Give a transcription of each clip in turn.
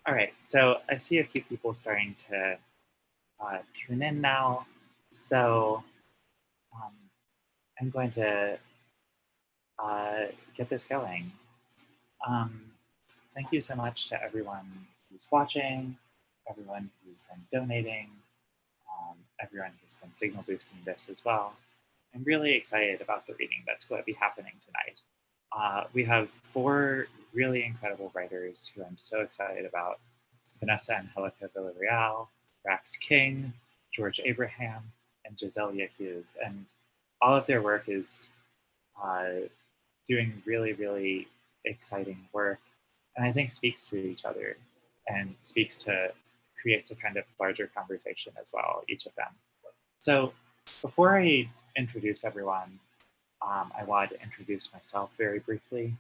All right, so I see a few people starting to tune in now. So um, I'm going to uh, get this going. Um, Thank you so much to everyone who's watching, everyone who's been donating, everyone who's been signal boosting this as well. I'm really excited about the reading that's going to be happening tonight. We have four really incredible writers who I'm so excited about: Vanessa Angélica Villarreal, Rax King, George Abraham, and Joselia Hughes. And all of their work is uh, doing really, really exciting work, and I think speaks to each other and creates a kind of larger conversation as well, each of them. So before I introduce everyone, I wanted to introduce myself very briefly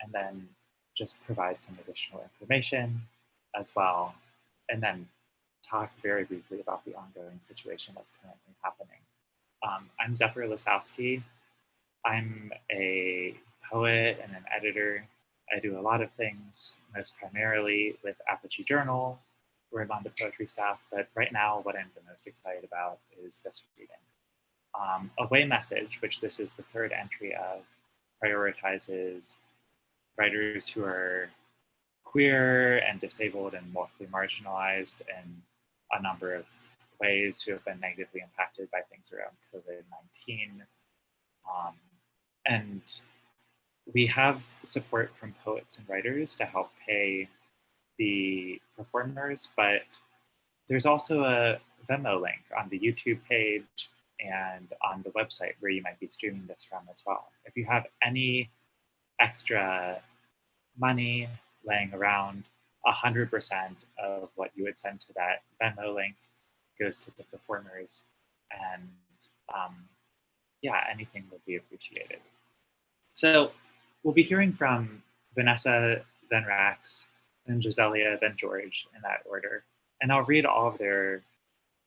and then just provide some additional information as well, and then talk very briefly about the ongoing situation that's currently happening. I'm Zephyr Lisowski. I'm a poet and an editor. I do a lot of things, most primarily with Apogee Journal, where I'm on the poetry staff. But right now, what I'm the most excited about is this reading. Away Message, which this is the third entry of, prioritizes writers who are queer and disabled and multiply marginalized in a number of ways who have been negatively impacted by things around COVID-19. Um, and we have support from poets and writers to help pay the performers, but there's also a Venmo link on the YouTube page and on the website where you might be streaming this from as well. If you have any extra money laying around, 100% of what you would send to that Venmo link goes to the performers. And um, yeah, anything would be appreciated. So we'll be hearing from Vanessa, then Rax, then Joselia, then George in that order. And I'll read all of their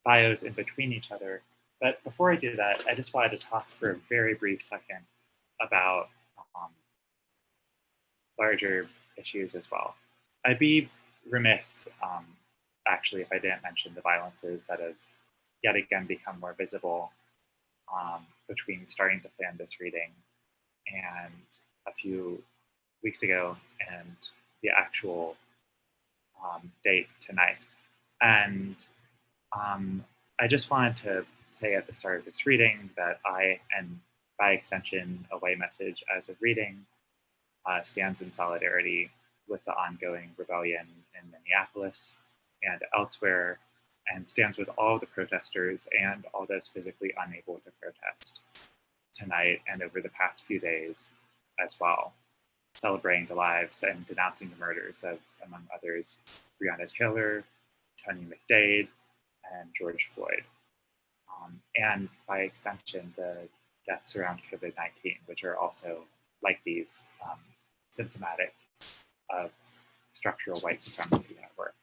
bios in between each other. But before I do that, I just wanted to talk for a very brief second about um, larger issues as well. I'd be remiss, actually, if I didn't mention the violences that have yet again become more visible between starting to plan this reading and a few weeks ago and the actual date tonight. And I just wanted to say at the start of this reading that I, and by extension, Away Message as a reading, stands in solidarity with the ongoing rebellion in Minneapolis and elsewhere, and stands with all the protesters and all those physically unable to protest tonight and over the past few days as well, celebrating the lives and denouncing the murders of, among others, Breonna Taylor, Tony McDade, and George Floyd. And by extension, the deaths around COVID-19, which are also, like these, symptomatic of structural white supremacy at work.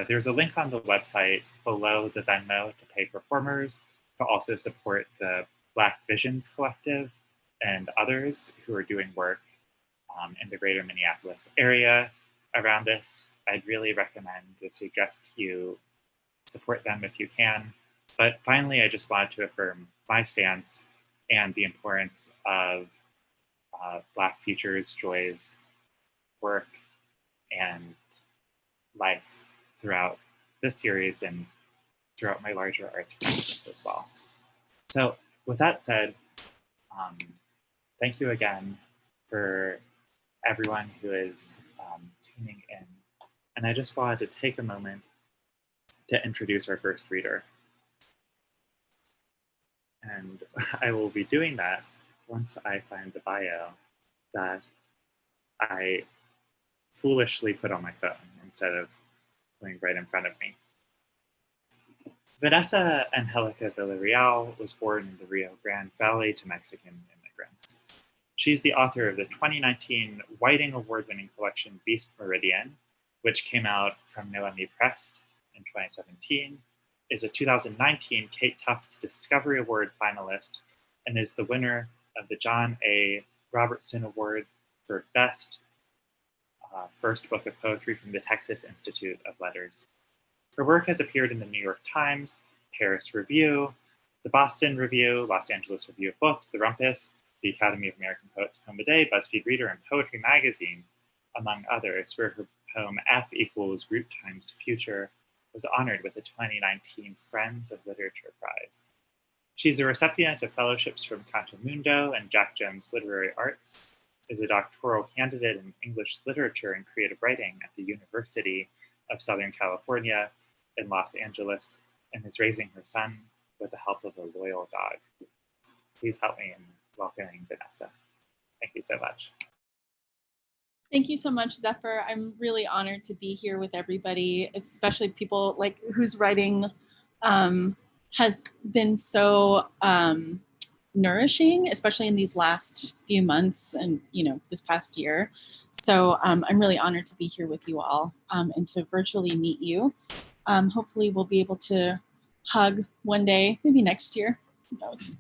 There's a link on the website below the Venmo to pay performers to also support the Black Visions Collective and others who are doing work in the greater Minneapolis area around this. I'd really recommend or suggest you support them if you can. But finally, I just wanted to affirm my stance and the importance of Black futures, joys, work, and life throughout this series and throughout my larger arts practice as well. So with that said, thank you again for everyone who is tuning in. And I just wanted to take a moment to introduce our first reader. And I will be doing that once I find the bio that I foolishly put on my phone instead of putting right in front of me. Vanessa Angélica Villarreal was born in the Rio Grande Valley to Mexican immigrants. She's the author of the 2019 Whiting Award-winning collection Beast Meridian, which came out from Noemi Press in 2017, is a 2019 Kate Tufts Discovery Award finalist, and is the winner of the John A. Robertson Award for Best first book of poetry from the Texas Institute of Letters. Her work has appeared in the New York Times, Paris Review, the Boston Review, Los Angeles Review of Books, the Rumpus, the Academy of American Poets Poem a Day, Buzzfeed Reader, and Poetry Magazine, among others, where her poem F equals Root times Future was honored with the 2019 Friends of Literature Prize. She's a recipient of fellowships from CantoMundo and Jack Jones Literary Arts, is a doctoral candidate in English literature and creative writing at the University of Southern California in Los Angeles, and is raising her son with the help of a loyal dog. Please help me in welcoming Vanessa. Thank you so much. Thank you so much, Zephyr. I'm really honored to be here with everybody, especially people like whose writing has been so nourishing, especially in these last few months and this past year. So I'm really honored to be here with you all and to virtually meet you. Hopefully we'll be able to hug one day, maybe next year, who knows.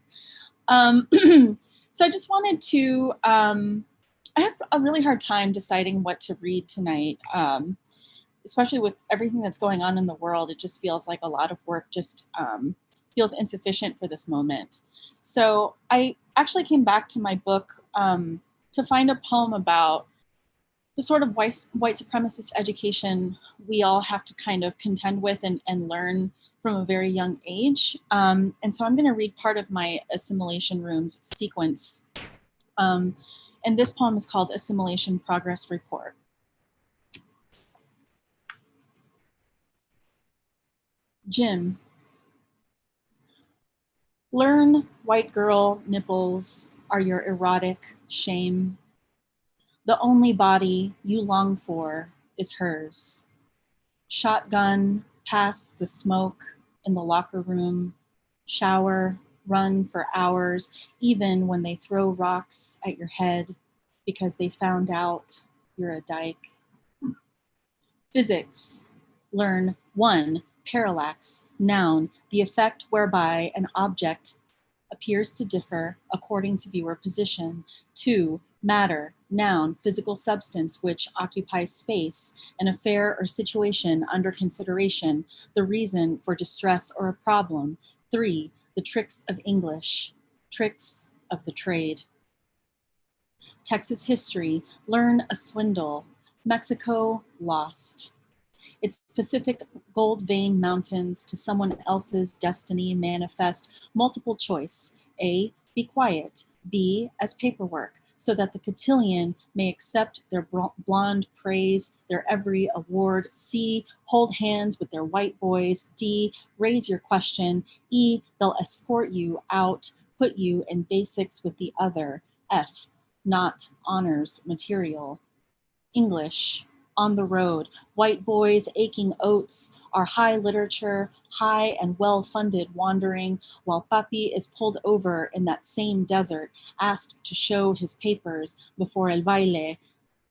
So I just wanted to, I have a really hard time deciding what to read tonight, especially with everything that's going on in the world. It just feels like a lot of work just feels insufficient for this moment. So I actually came back to my book to find a poem about the sort of white supremacist education we all have to kind of contend with and learn from a very young age. And so I'm going to read part of my Assimilation Rooms sequence. And this poem is called Assimilation Progress Report. Jim. Learn, white girl nipples are your erotic shame. The only body you long for is hers. Shotgun, pass the smoke in the locker room, shower, run for hours, even when they throw rocks at your head because they found out you're a dyke. Physics, learn 1, parallax, noun, the effect whereby an object appears to differ according to viewer position. 2, matter, noun, physical substance which occupies space, an affair or situation under consideration, the reason for distress or a problem. 3, the tricks of English, tricks of the trade. Texas history, learn a swindle, Mexico lost. Its Pacific gold vein mountains to someone else's destiny manifest multiple choice. A, be quiet. B, as paperwork, so that the cotillion may accept their blonde praise, their every award. C, hold hands with their white boys. D, raise your question. E, they'll escort you out, put you in basics with the other. F, not honors material. English, on the road, white boys aching oats are high literature, high and well-funded wandering, while Papi is pulled over in that same desert, asked to show his papers before el baile.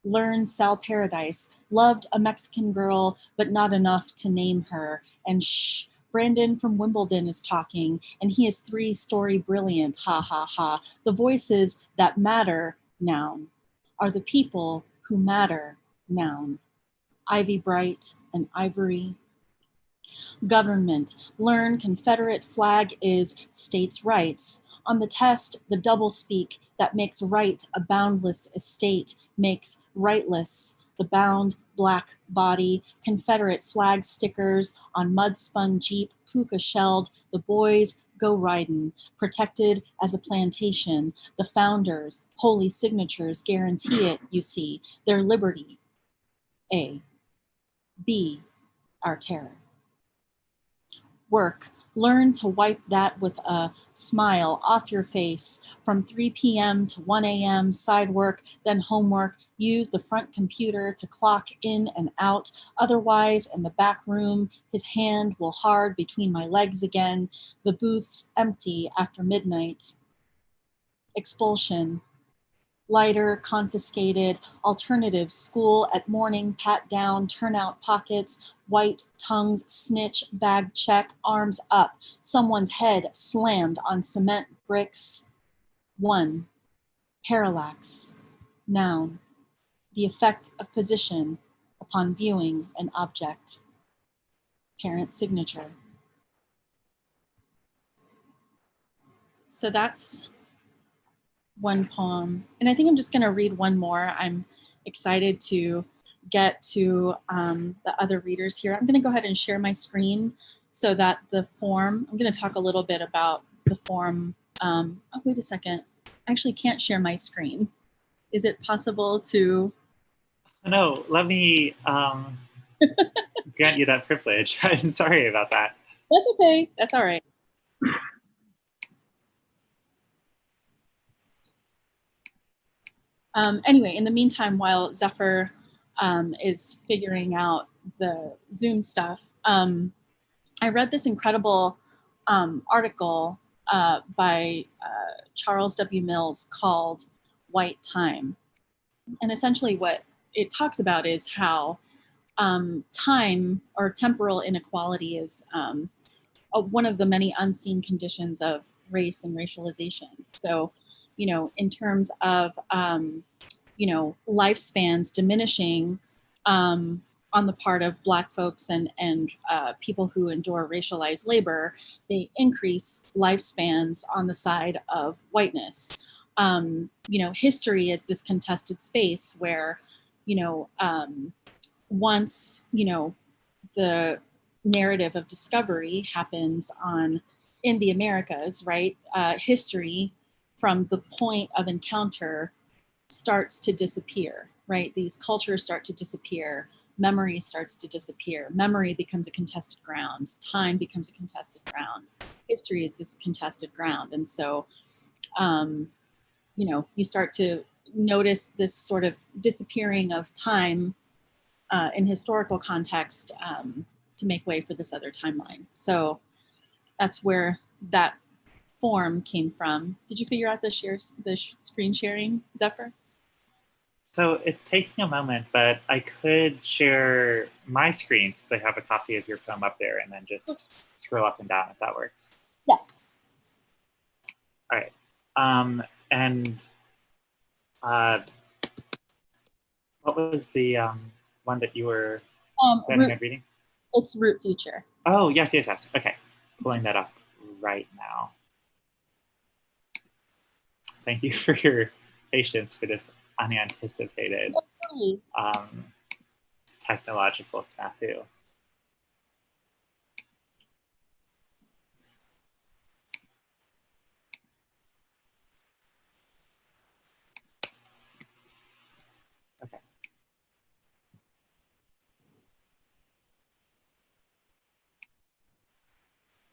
Learn Sal Paradise, loved a Mexican girl, but not enough to name her. And shh, Brandon from Wimbledon is talking, and he is 3-story brilliant, ha ha ha. The voices that matter, noun, are the people who matter, noun. Ivy Bright and Ivory. Government, learn Confederate flag is states' rights. On the test, the doublespeak that makes right a boundless estate makes rightless the bound black body. Confederate flag stickers on mud-spun Jeep, puka shelled, the boys go ridin', protected as a plantation. The founders, holy signatures guarantee it, you see, their liberty. A. B, our terror. Work, learn to wipe that with a smile off your face. From 3 p.m. to 1 a.m., side work, then homework. Use the front computer to clock in and out. Otherwise, in the back room, his hand will hard between my legs again. The booth's empty after midnight. Expulsion. Lighter, confiscated, alternative, school at morning, pat down, turnout pockets, white tongues, snitch, bag check, arms up, someone's head slammed on cement bricks. 1, parallax, noun, the effect of position upon viewing an object. Parent signature. So that's one poem. And I think I'm just going to read one more. I'm excited to get to the other readers here. I'm going to go ahead and share my screen so that the form, I'm going to talk a little bit about the form. Oh, wait a second. I actually can't share my screen. Is it possible to? No, let me grant you that privilege. I'm sorry about that. That's okay. That's all right. Anyway, in the meantime, while Zephyr is figuring out the Zoom stuff, I read this incredible article by Charles W. Mills called White Time. And essentially what it talks about is how time or temporal inequality is one of the many unseen conditions of race and racialization. So, you know, in terms of, you know, lifespans diminishing on the part of Black folks and people who endure racialized labor, they increase lifespans on the side of whiteness. You know, history is this contested space where, you know, once, you know, the narrative of discovery happens in the Americas, right? History from the point of encounter starts to disappear, right? These cultures start to disappear. Memory starts to disappear. Memory becomes a contested ground. Time becomes a contested ground. History is this contested ground. And so, you know, you start to notice this sort of disappearing of time in historical context to make way for this other timeline. So that's where that form came from. Did you figure out the screen sharing, Zephyr? So it's taking a moment, but I could share my screen since I have a copy of your poem up there and then just scroll up and down if that works. Yeah. All right. And what was the one that you were planning on reading? It's Root Future. Oh, yes, yes, yes. Okay. Pulling that up right now. Thank you for your patience for this unanticipated technological snafu. Okay.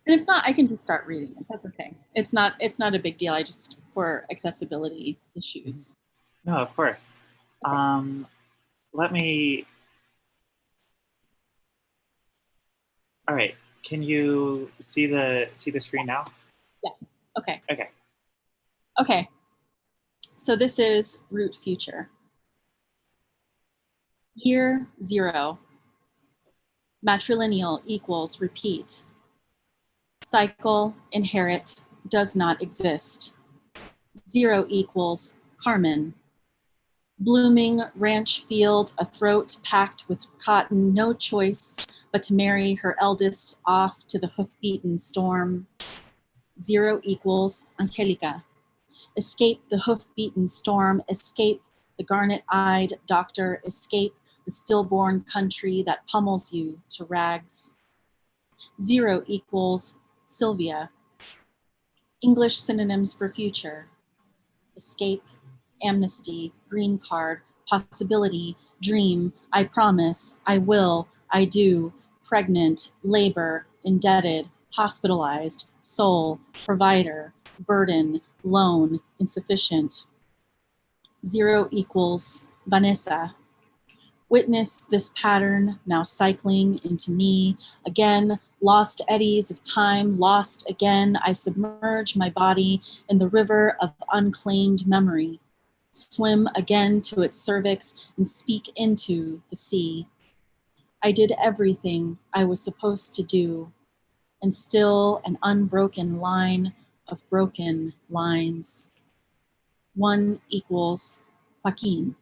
And if not, I can just start reading it. That's okay. It's not a big deal. I just, for accessibility issues. No, of course. Okay. Let me. All right. Can you see the screen now? Yeah. Okay. Okay. Okay. So this is Root Future. Year 0. Matrilineal equals repeat. Cycle, inherit, does not exist. 0 equals Carmen. Blooming ranch field, a throat packed with cotton, no choice but to marry her eldest off to the hoof-beaten storm. 0 equals Angélica. Escape the hoof-beaten storm, escape the garnet-eyed doctor, escape the stillborn country that pummels you to rags. 0 equals Sylvia. English synonyms for future. Escape, amnesty, green card, possibility, dream, I promise, I will, I do, pregnant, labor, indebted, hospitalized, soul, provider, burden, loan, insufficient. 0 equals Vanessa. Witness this pattern now cycling into me. Again, lost eddies of time, lost again. I submerge my body in the river of unclaimed memory. Swim again to its cervix and speak into the sea. I did everything I was supposed to do, and still an unbroken line of broken lines. 1 equals Joaquin.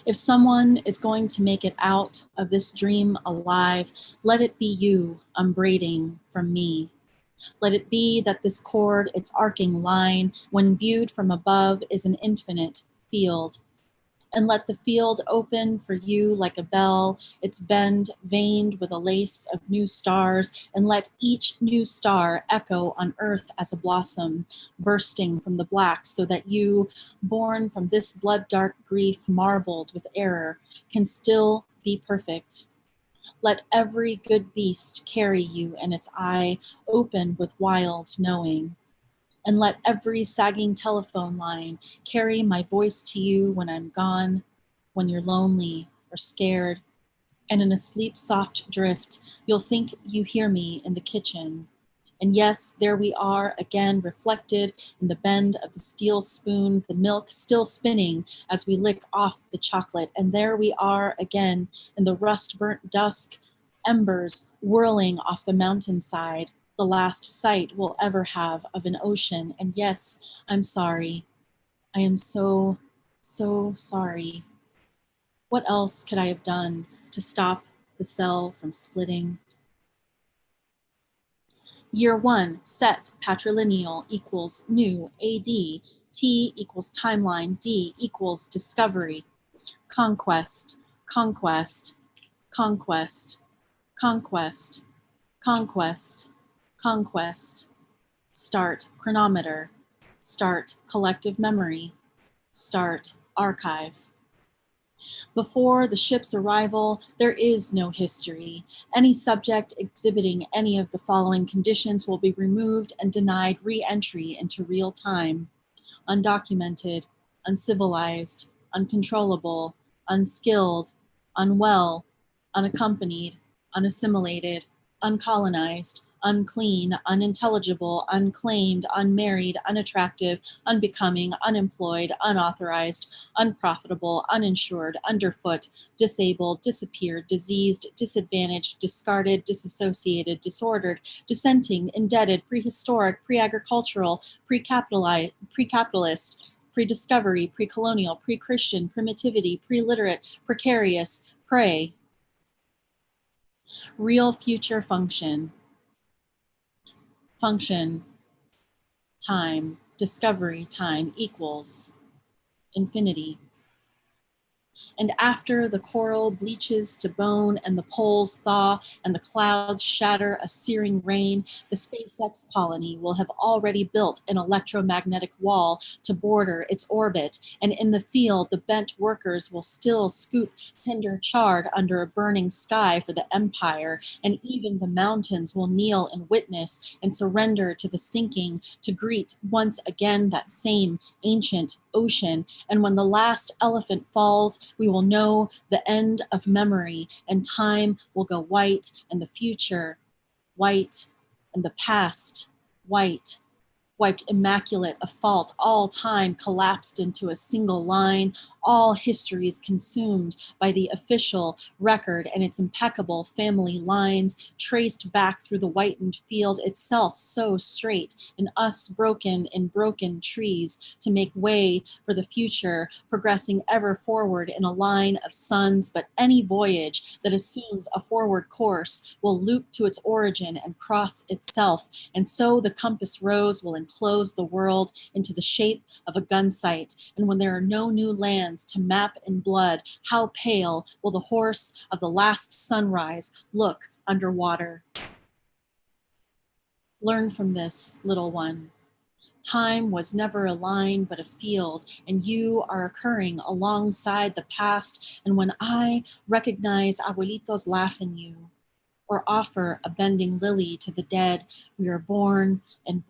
If someone is going to make it out of this dream alive, let it be you upbraiding from me. Let it be that this cord, its arcing line, when viewed from above, is an infinite field. And let the field open for you like a bell, its bend veined with a lace of new stars, and let each new star echo on earth as a blossom, bursting from the black, so that you, born from this blood-dark grief marbled with error, can still be perfect. Let every good beast carry you in its eye, open with wild knowing. And let every sagging telephone line carry my voice to you when I'm gone, when you're lonely or scared. And in a sleep soft drift, you'll think you hear me in the kitchen. And yes, there we are again, reflected in the bend of the steel spoon, the milk still spinning as we lick off the chocolate. And there we are again in the rust-burnt dusk, embers whirling off the mountainside, the last sight we'll ever have of an ocean. And yes, I'm sorry. I am so, so sorry. What else could I have done to stop the cell from splitting? Year 1, set, patrilineal equals new, AD, T equals timeline, D equals discovery, conquest, conquest, conquest, conquest, conquest, conquest, start chronometer, start collective memory, start archive. Before the ship's arrival, there is no history. Any subject exhibiting any of the following conditions will be removed and denied re-entry into real time. Undocumented, uncivilized, uncontrollable, unskilled, unwell, unaccompanied, unassimilated, uncolonized, unclean, unintelligible, unclaimed, unmarried, unattractive, unbecoming, unemployed, unauthorized, unprofitable, uninsured, underfoot, disabled, disappeared, diseased, disadvantaged, discarded, disassociated, disordered, dissenting, indebted, prehistoric, pre-agricultural, pre-capitalist, pre-discovery, pre-colonial, pre-Christian, primitivity, pre-literate, precarious, prey. Real future function. Function, time, discovery time equals infinity. And after the coral bleaches to bone and the poles thaw and the clouds shatter a searing rain, the SpaceX colony will have already built an electromagnetic wall to border its orbit. And in the field, the bent workers will still scoop tinder charred under a burning sky for the empire. And even the mountains will kneel in witness and surrender to the sinking to greet once again that same ancient ocean. And when the last elephant falls, we will know the end of memory, and time will go white, and the future white, and the past white, wiped immaculate of fault, all time collapsed into a single line, all histories consumed by the official record and its impeccable family lines traced back through the whitened field itself so straight, and us broken in broken trees to make way for the future, progressing ever forward in a line of suns. But any voyage that assumes a forward course will loop to its origin and cross itself, and so the compass rose will enclose the world into the shape of a gun sight. And when there are no new lands to map in blood, how pale will the horse of the last sunrise look underwater? Learn from this, little one. Time was never a line but a field, and you are occurring alongside the past. And when I recognize abuelitos laugh in you, or offer a bending lily to the dead, we are born and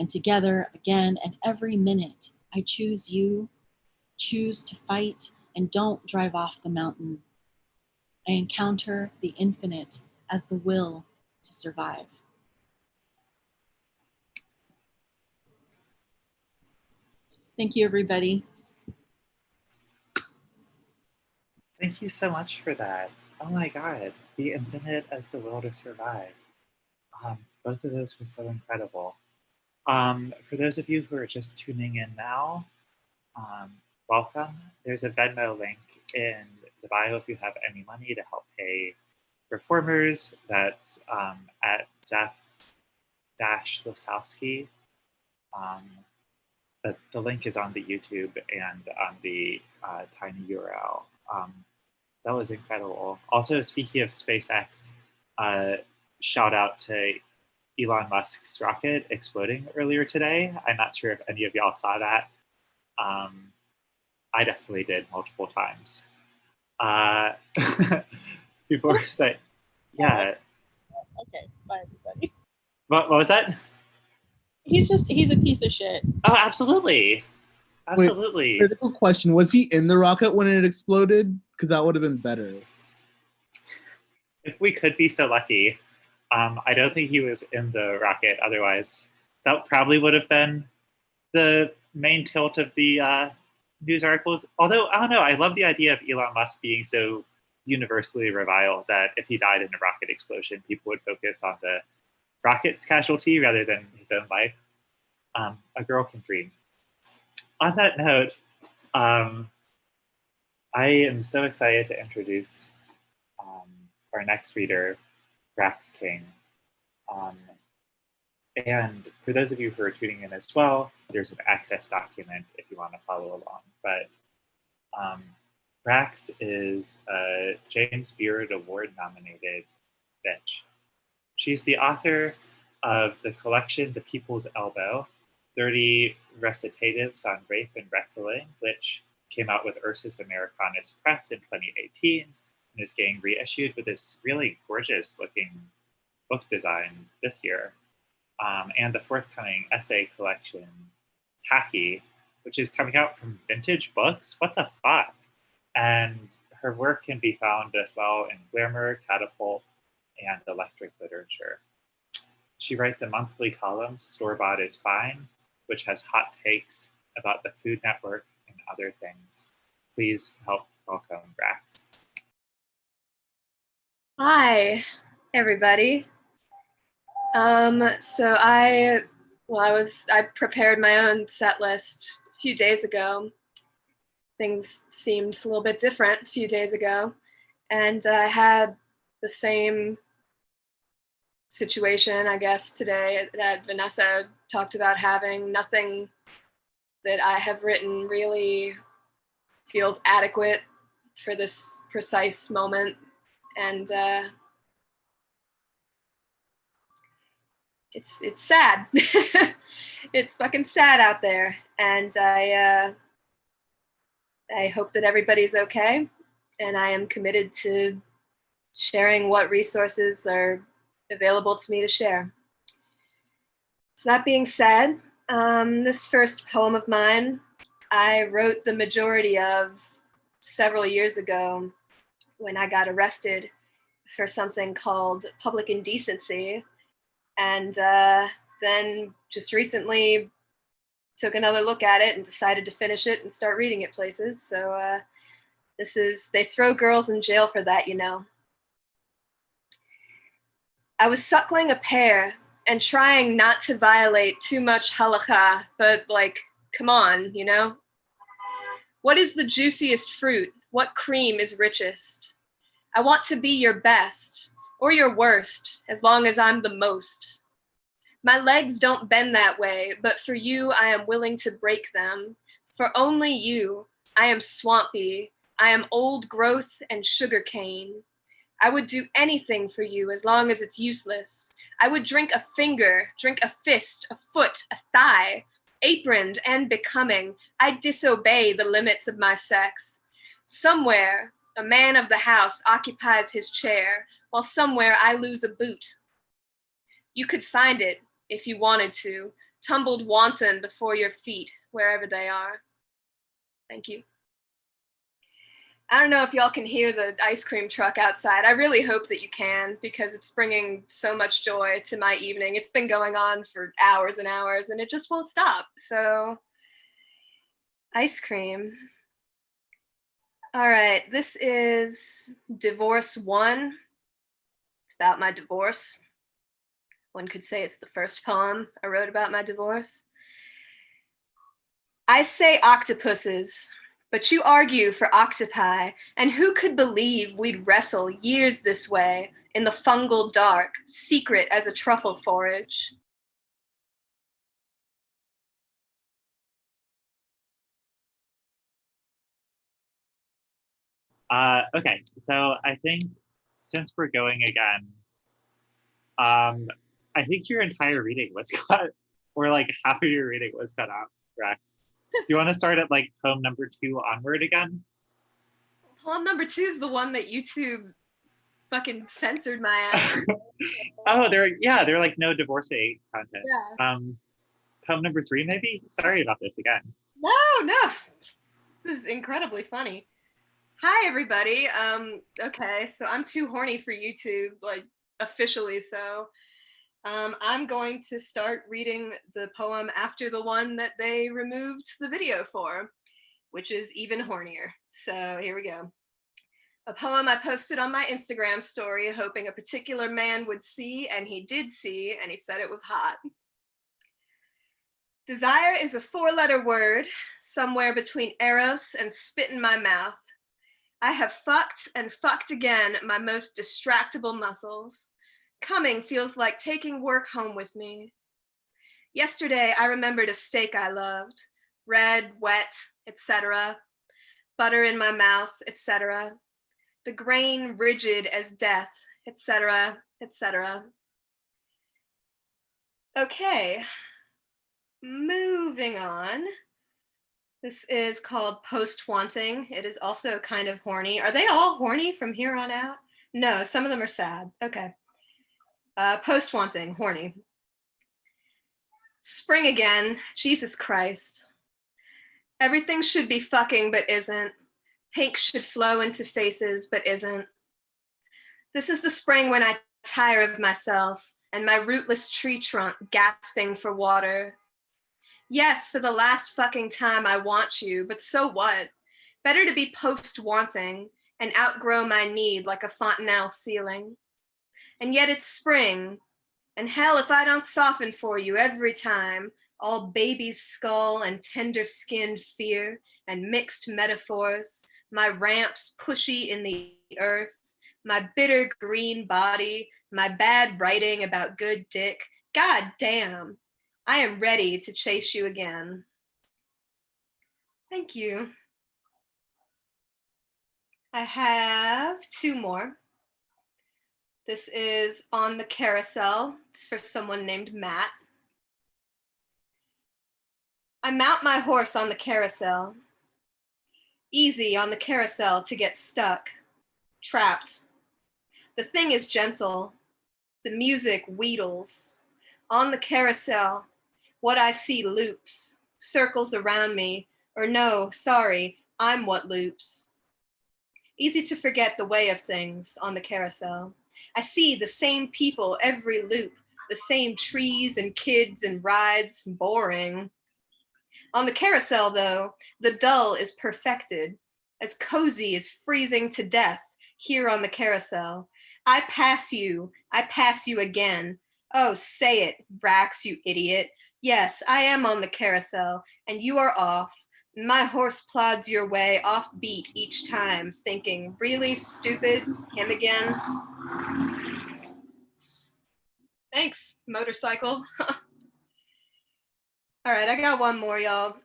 together again. And every minute I choose you, choose to fight, and don't drive off the mountain. I encounter the infinite as the will to survive. Thank you, everybody. Thank you so much for that. Oh my God, the infinite as the will to survive. Both of those were so incredible. For those of you who are just tuning in now, welcome. There's a Venmo link in the bio if you have any money to help pay performers. That's at Zeph-Lasowski. The link is on the YouTube and on the tiny URL. That was incredible. Also, speaking of SpaceX, shout out to Elon Musk's rocket exploding earlier today. I'm not sure if any of y'all saw that. I definitely did multiple times. Before say, yeah. Okay, bye everybody. What was that? He's a piece of shit. Oh, absolutely. Absolutely. Wait, critical question. Was he in the rocket when it exploded? Because that would have been better. If we could be so lucky. I don't think he was in the rocket. Otherwise, that probably would have been the main tilt of the news articles. Although, I don't know, I love the idea of Elon Musk being so universally reviled that if he died in a rocket explosion, people would focus on the rocket's casualty rather than his own life. A girl can dream. On that note, I am so excited to introduce our next reader, Rax King. And for those of you who are tuning in as well, there's an access document if you want to follow along. But Rax is a James Beard Award nominated bitch. She's the author of the collection The People's Elbow, 30 recitatives on rape and wrestling, which came out with Ursus Americanus Press in 2018 and is getting reissued with this really gorgeous looking book design this year. And the forthcoming essay collection, Tacky, which is coming out from Vintage Books. What the fuck? And her work can be found as well in Glamour, Catapult, and Electric Literature. She writes a monthly column, Store Bought is Fine, which has hot takes about the Food Network and other things. Please help welcome Rax. Hi, everybody. So I prepared my own set list a few days ago. Things seemed a little bit different a few days ago, and I had the same situation, I guess, today that Vanessa talked about having. Nothing that I have written really feels adequate for this precise moment, and it's sad. It's fucking sad out there, and I hope that everybody's okay, and I am committed to sharing what resources are available to me to share. So that being said, this first poem of mine, I wrote the majority of several years ago when I got arrested for something called public indecency, and then just recently took another look at it and decided to finish it and start reading it places. So they throw girls in jail for that, you know. I was suckling a pear and trying not to violate too much halakha, but like, come on, you know? What is the juiciest fruit? What cream is richest? I want to be your best or your worst, as long as I'm the most. My legs don't bend that way, but for you, I am willing to break them. For only you, I am swampy. I am old growth and sugarcane. I would do anything for you as long as it's useless. I would drink a finger, drink a fist, a foot, a thigh, aproned and becoming. I disobey the limits of my sex. Somewhere, a man of the house occupies his chair, while somewhere I lose a boot. You could find it, if you wanted to, tumbled wanton before your feet, wherever they are. Thank you. I don't know if y'all can hear the ice cream truck outside. I really hope that you can, because it's bringing so much joy to my evening. It's been going on for hours and hours, and it just won't stop. So, ice cream. All right, this is Divorce 1. It's about my divorce. One could say it's the first poem I wrote about my divorce. I say octopuses, But you argue for octopi, and who could believe we'd wrestle years this way in the fungal dark, secret as a truffle forage? Okay, so I think since we're going again, I think your entire reading was cut, or like half of your reading was cut out, Rex. Do you want to start at like poem number 2 onward again? Poem number 2 is the one that YouTube fucking censored my ass. Oh, they're like no divorcee content. Yeah. Poem number 3, maybe? Sorry about this again. No. This is incredibly funny. Hi, everybody. Okay, so I'm too horny for YouTube, like officially so. I'm going to start reading the poem after the one that they removed the video for, which is even hornier. So here we go. A poem I posted on my Instagram story, hoping a particular man would see, and he did see, and he said it was hot. Desire is a 4-letter word, somewhere between eros and spit in my mouth. I have fucked and fucked again my most distractible muscles. Coming feels like taking work home with me. Yesterday, I remembered a steak I loved, red, wet, etc., butter in my mouth, etc., the grain rigid as death, etc., etc. Okay, moving on. This is called Post Wanting. It is also kind of horny. Are they all horny from here on out? No, some of them are sad. Okay. Post Wanting, horny. Spring again, Jesus Christ. Everything should be fucking but isn't. Pink should flow into faces but isn't. This is the spring when I tire of myself and my rootless tree trunk gasping for water. Yes, for the last fucking time I want you, but so what? Better to be post-wanting and outgrow my need like a fontanelle ceiling. And yet it's spring, and hell if I don't soften for you every time, all baby's skull and tender-skinned fear and mixed metaphors, my ramps pushy in the earth, my bitter green body, my bad writing about good dick. God damn, I am ready to chase you again. Thank you. I have 2 more. This is On the Carousel. It's for someone named Matt. I mount my horse on the carousel. Easy on the carousel to get stuck, trapped. The thing is gentle. The music wheedles. On the carousel, what I see loops, circles around me, or no, sorry, I'm what loops. Easy to forget the way of things on the carousel. I see the same people every loop, the same trees and kids and rides, boring. On the carousel, though, the dull is perfected, as cozy as freezing to death here on the carousel. I pass you again. Oh, say it, Brax, you idiot. Yes, I am on the carousel, and you are off. My horse plods your way off beat each time, thinking, really stupid, him again. Thanks, motorcycle. All right, I got one more, y'all.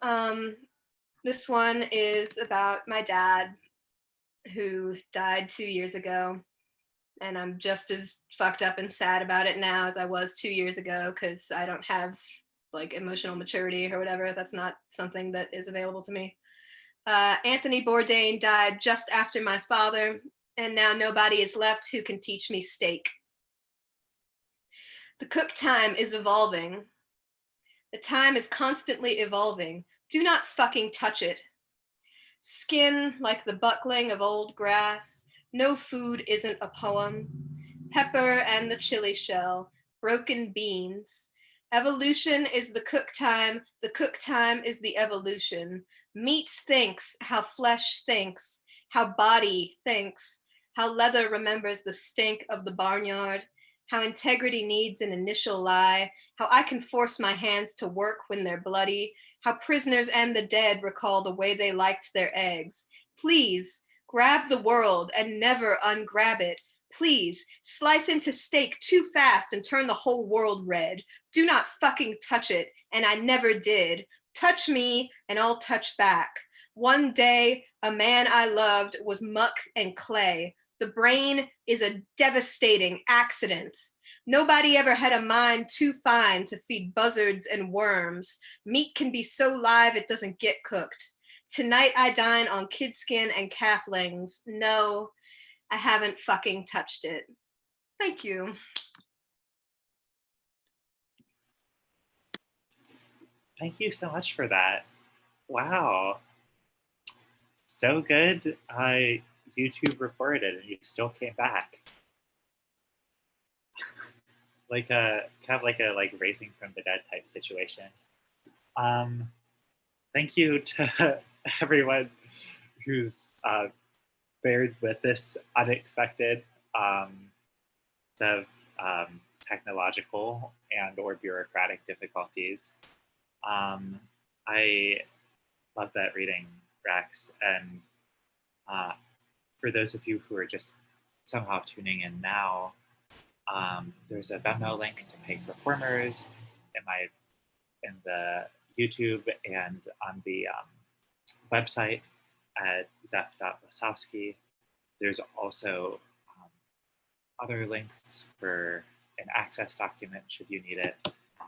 This one is about my dad, who died 2 years ago. And I'm just as fucked up and sad about it now as I was 2 years ago, because I don't have like emotional maturity or whatever. That's not something that is available to me. Anthony Bourdain died just after my father, and now nobody is left who can teach me steak. The cook time is evolving. The time is constantly evolving. Do not fucking touch it. Skin like the buckling of old grass. No food isn't a poem. Pepper and the chili shell. Broken beans. Evolution is the cook time is the evolution. Meat thinks how flesh thinks, how body thinks, how leather remembers the stink of the barnyard, how integrity needs an initial lie, how I can force my hands to work when they're bloody, how prisoners and the dead recall the way they liked their eggs. Please, grab the world and never ungrab it. Please, slice into steak too fast and turn the whole world red. Do not fucking touch it, and I never did. Touch me, and I'll touch back. One day, a man I loved was muck and clay. The brain is a devastating accident. Nobody ever had a mind too fine to feed buzzards and worms. Meat can be so live it doesn't get cooked. Tonight I dine on kid skin and calflings. No, I haven't fucking touched it. Thank you. Thank you so much for that. Wow. So good. YouTube reported it and you still came back. Like a kind of like a raising from the dead type situation. Thank you to everyone who's bared with this unexpected of technological and or bureaucratic difficulties. I love that reading, Rex, and for those of you who are just somehow tuning in now, there's a Venmo link to pay performers in the YouTube and on the website at zeph.wasowski. There's also other links for an access document should you need it,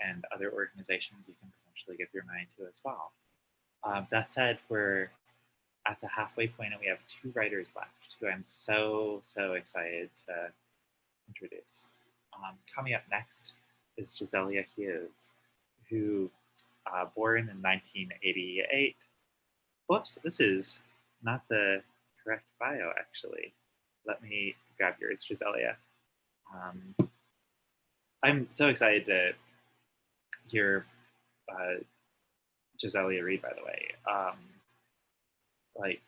and other organizations you can potentially give your money to as well. That said, we're at the halfway point and we have 2 writers left who I'm so excited to introduce. Coming up next is Joselia Hughes, who born in 1988. Whoops, this is not the correct bio actually. Let me grab yours, Joselia. I'm so excited to hear Joselia read, by the way. Like,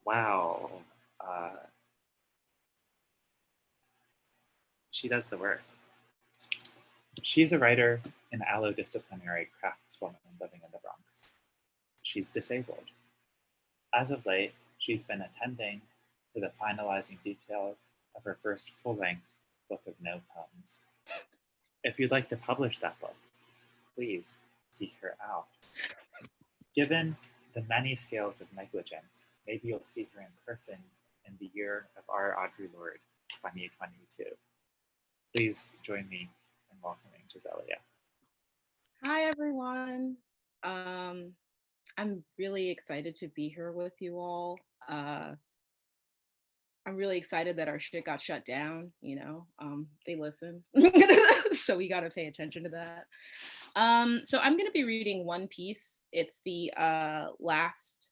wow. She does the work. She's a writer and allodisciplinary craftswoman living in the Bronx. She's disabled. As of late, she's been attending to the finalizing details of her first full-length book of no poems. If you'd like to publish that book, please seek her out. Given the many scales of negligence, maybe you'll see her in person in the year of our Audre Lorde, 2022. Please join me in welcoming Joselia. Hi, everyone. I'm really excited to be here with you all. I'm really excited that our shit got shut down, you know, they listen. So we gotta pay attention to that. So I'm gonna be reading one piece. It's the last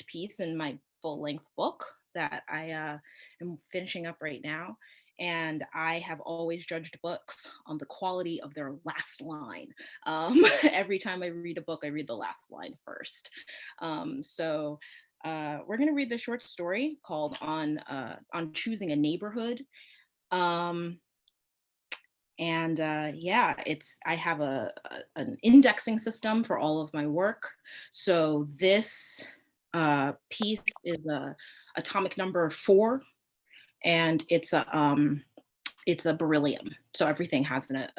piece in my full-length book that I am finishing up right now. And I have always judged books on the quality of their last line. Every time I read a book, I read the last line first. So we're gonna read the short story called On Choosing a Neighborhood. Yeah, I have an indexing system for all of my work. So this piece is atomic number 4, and it's a beryllium. So everything has it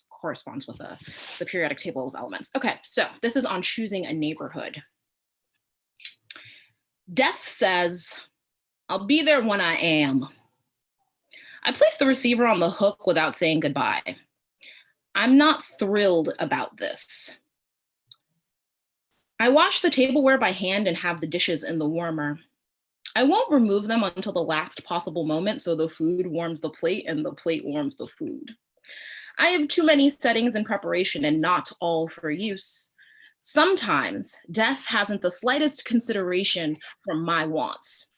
corresponds with the periodic table of elements. Okay, so this is On Choosing a Neighborhood. Death says, "I'll be there when I am." I place the receiver on the hook without saying goodbye. I'm not thrilled about this. I wash the tableware by hand and have the dishes in the warmer. I won't remove them until the last possible moment so the food warms the plate and the plate warms the food. I have too many settings in preparation and not all for use. Sometimes death hasn't the slightest consideration for my wants.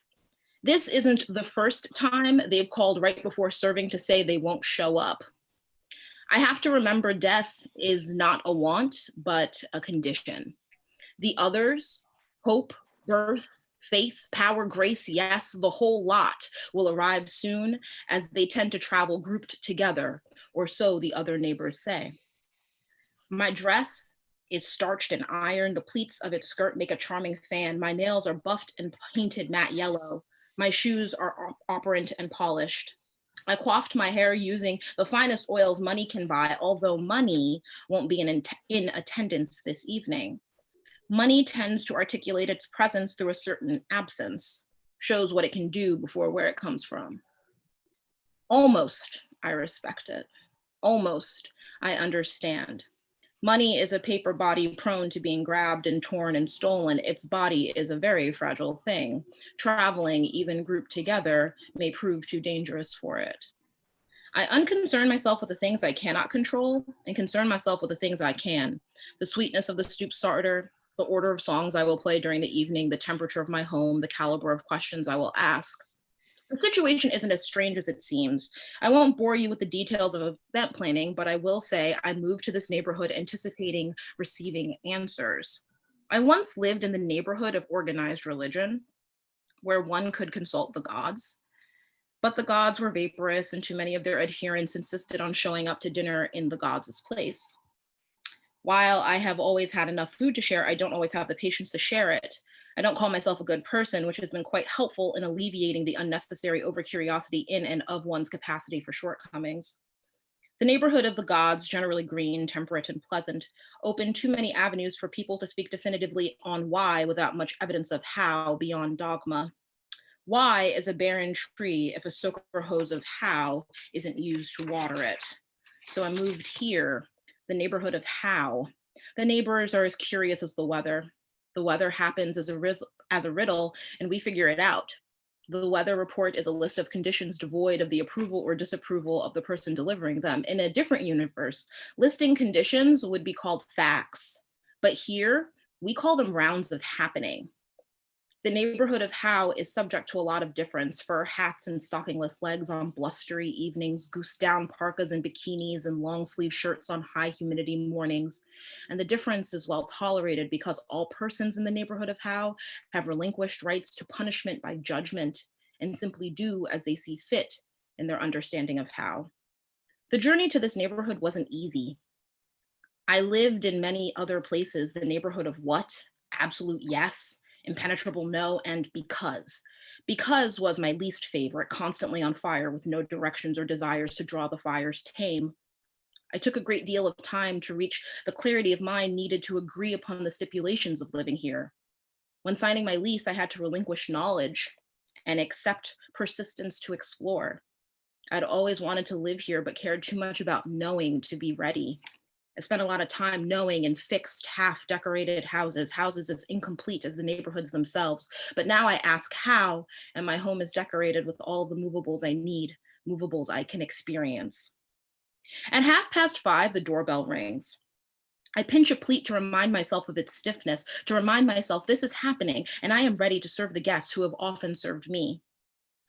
This isn't the first time they've called right before serving to say they won't show up. I have to remember death is not a want, but a condition. The others, hope, birth, faith, power, grace, yes, the whole lot will arrive soon, as they tend to travel grouped together, or so the other neighbors say. My dress is starched and ironed. The pleats of its skirt make a charming fan. My nails are buffed and painted matte yellow. My shoes are operant and polished. I coiffed my hair using the finest oils money can buy, although money won't be in attendance this evening. Money tends to articulate its presence through a certain absence, shows what it can do before where it comes from. Almost, I respect it. Almost, I understand. Money is a paper body prone to being grabbed and torn and stolen. Its body is a very fragile thing. Traveling, even grouped together, may prove too dangerous for it. I unconcern myself with the things I cannot control and concern myself with the things I can. The sweetness of the stoop starter, the order of songs I will play during the evening, the temperature of my home, the caliber of questions I will ask. The situation isn't as strange as it seems. I won't bore you with the details of event planning, but I will say I moved to this neighborhood anticipating receiving answers. I once lived in the neighborhood of organized religion, where one could consult the gods, but the gods were vaporous and too many of their adherents insisted on showing up to dinner in the gods' place. While I have always had enough food to share, I don't always have the patience to share it. I don't call myself a good person, which has been quite helpful in alleviating the unnecessary overcuriosity in and of one's capacity for shortcomings. The neighborhood of the gods, generally green, temperate, and pleasant, opened too many avenues for people to speak definitively on why without much evidence of how beyond dogma. Why is a barren tree if a soaker hose of how isn't used to water it? So I moved here, the neighborhood of how. The neighbors are as curious as the weather. The weather happens as a riddle, and we figure it out. The weather report is a list of conditions devoid of the approval or disapproval of the person delivering them. In a different universe, listing conditions would be called facts, but here we call them rounds of happening. The neighborhood of how is subject to a lot of difference. Fur hats and stockingless legs on blustery evenings, goose down parkas and bikinis and long sleeve shirts on high humidity mornings. And the difference is well tolerated because all persons in the neighborhood of how have relinquished rights to punishment by judgment and simply do as they see fit in their understanding of how. The journey to this neighborhood wasn't easy. I lived in many other places, the neighborhood of what, absolute yes, impenetrable no, and because. Because was my least favorite, constantly on fire with no directions or desires to draw the fires tame. I took a great deal of time to reach the clarity of mind needed to agree upon the stipulations of living here. When signing my lease, I had to relinquish knowledge and accept persistence to explore. I'd always wanted to live here, but cared too much about knowing to be ready. I spent a lot of time knowing in fixed, half-decorated houses as incomplete as the neighborhoods themselves. But now I ask how, and my home is decorated with all the movables I need, movables I can experience. At 5:30, the doorbell rings. I pinch a pleat to remind myself of its stiffness, to remind myself this is happening, and I am ready to serve the guests who have often served me.